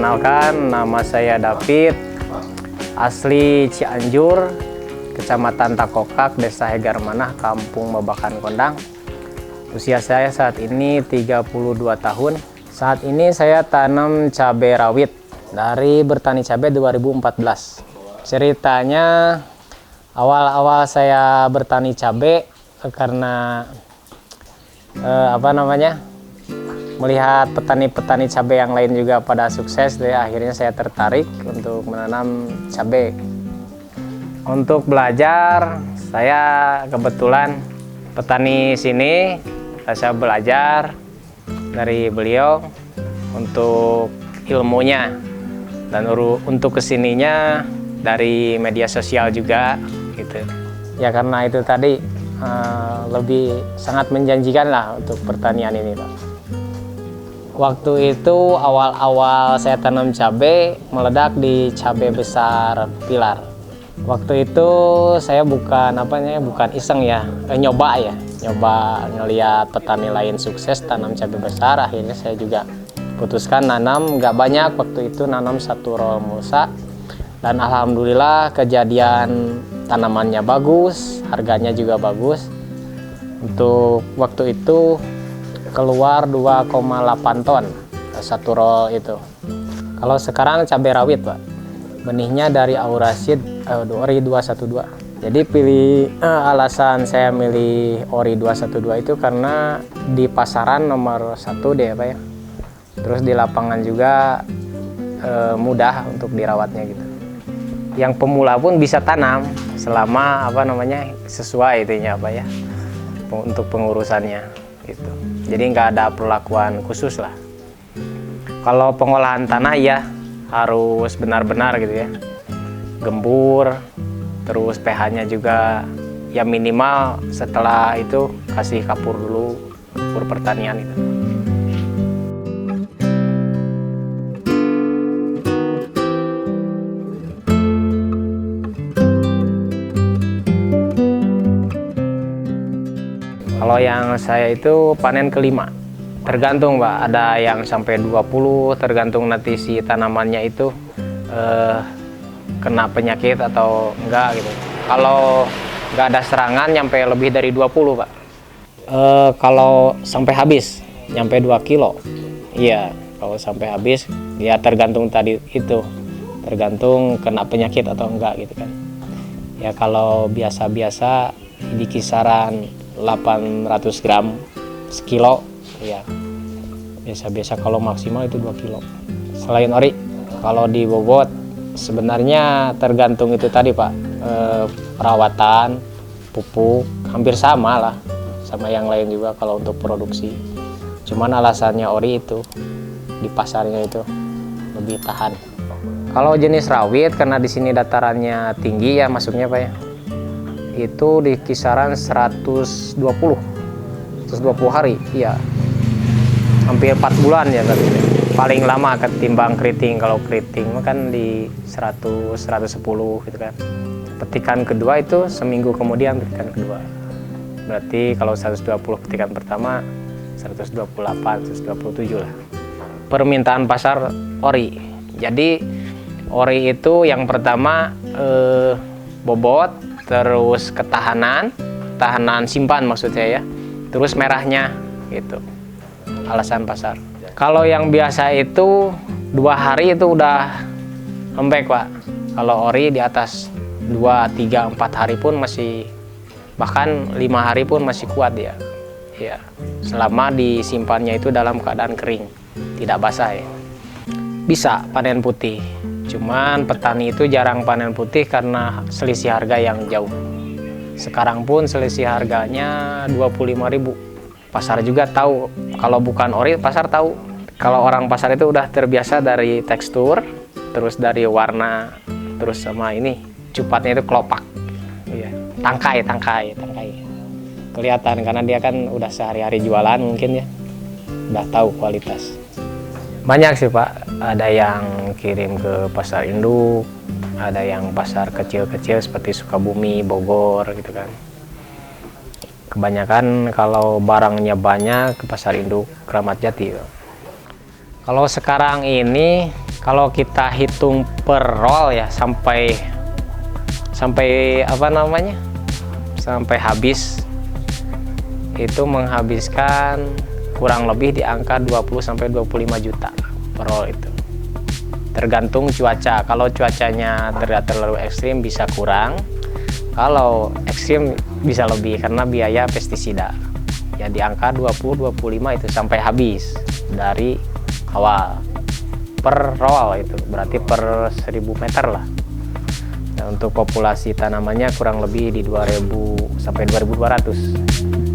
Perkenalkan, nama saya David, asli Cianjur, Kecamatan Takokak, Desa Hegarmanah, Kampung Babakan Kondang. Usia saya saat ini 32 tahun. Saat ini saya tanam cabai rawit dari bertani cabai 2014. Ceritanya awal-awal saya bertani cabai karena melihat petani-petani cabai yang lain juga pada sukses, akhirnya saya tertarik untuk menanam cabai. Untuk belajar, saya kebetulan petani sini, saya belajar dari beliau untuk ilmunya, dan untuk kesininya dari media sosial juga gitu. Ya karena itu tadi lebih sangat menjanjikan lah untuk pertanian ini, Pak. Waktu itu awal-awal saya tanam cabai, meledak di cabai besar pilar. Waktu itu saya bukan iseng ya, nyoba ngelihat petani lain sukses tanam cabai besar. Akhirnya saya juga putuskan nanam, nggak banyak waktu itu, nanam 1 roll mulsa, dan alhamdulillah kejadian tanamannya bagus, harganya juga bagus. Untuk waktu itu keluar 2,8 ton 1 roll itu. Kalau sekarang cabai rawit, Pak, benihnya dari Auraseed Ori 212. Jadi alasan saya milih Ori 212 itu karena di pasaran nomor 1 deh, Pak ya. Terus di lapangan juga mudah untuk dirawatnya gitu. Yang pemula pun bisa tanam selama sesuai itunya, Pak ya, untuk pengurusannya gitu. Jadi nggak ada perlakuan khusus lah. Kalau pengolahan tanah ya harus benar-benar gitu ya, gembur, terus pH-nya juga ya minimal, setelah itu kasih kapur dulu, kapur pertanian itu. Kalau yang saya itu panen kelima, tergantung, Pak, ada yang sampai 20, tergantung nanti si tanamannya itu kena penyakit atau enggak gitu. Kalau nggak ada serangan nyampe lebih dari 20, Pak. Kalau sampai habis nyampe 2 kilo, iya, kalau sampai habis ya tergantung tadi itu, tergantung kena penyakit atau enggak gitu kan. Ya kalau biasa-biasa di kisaran 800 gram sekilo ya, biasa-biasa. Kalau maksimal itu 2 kilo. Selain ori, kalau di bobot sebenarnya tergantung itu tadi, Pak, perawatan, pupuk hampir sama lah sama yang lain juga kalau untuk produksi. Cuman alasannya ori itu di pasarnya itu lebih tahan. Kalau jenis rawit, karena di sini datarannya tinggi ya masuknya, Pak ya, itu di kisaran 120 hari, iya, hampir 4 bulan ya tadi. Paling lama ketimbang keriting. Kalau keriting kan di 100-110 gitu kan. Petikan kedua itu seminggu kemudian petikan kedua. Berarti kalau 120 petikan pertama, 128, 127 lah. Permintaan pasar ori. Jadi ori itu yang pertama bobot, terus ketahanan simpan maksudnya ya, terus merahnya gitu, alasan pasar. Kalau yang biasa itu 2 hari itu udah lembek, Pak. Kalau ori di atas 2, 3, 4 hari pun masih, bahkan 5 hari pun masih kuat ya. Ya, selama disimpannya itu dalam keadaan kering, tidak basah ya. Bisa panen putih. Cuman petani itu jarang panen putih karena selisih harga yang jauh. Sekarang pun selisih harganya 25.000. Pasar juga tahu, kalau bukan ori pasar tahu. Kalau orang pasar itu udah terbiasa dari tekstur, terus dari warna, terus sama ini cupatnya itu kelopak. Iya, tangkai. Kelihatan karena dia kan udah sehari-hari jualan mungkin ya. Udah tahu kualitas. Banyak sih, Pak, ada yang kirim ke pasar induk, ada yang pasar kecil-kecil seperti Sukabumi, Bogor gitu kan. Kebanyakan kalau barangnya banyak ke pasar induk Kramat Jati. Kalau sekarang ini Kalau kita hitung per roll ya sampai apa namanya, sampai habis, itu menghabiskan kurang lebih di angka 20-25 juta per roll itu. Tergantung cuaca. Kalau cuacanya tidak terlalu ekstrim bisa kurang, kalau ekstrim bisa lebih karena biaya pestisida. Ya di angka 20-25 itu sampai habis dari awal per roll, itu berarti per 1000 meter lah. Nah, untuk populasi tanamannya kurang lebih di 2000 sampai 2200.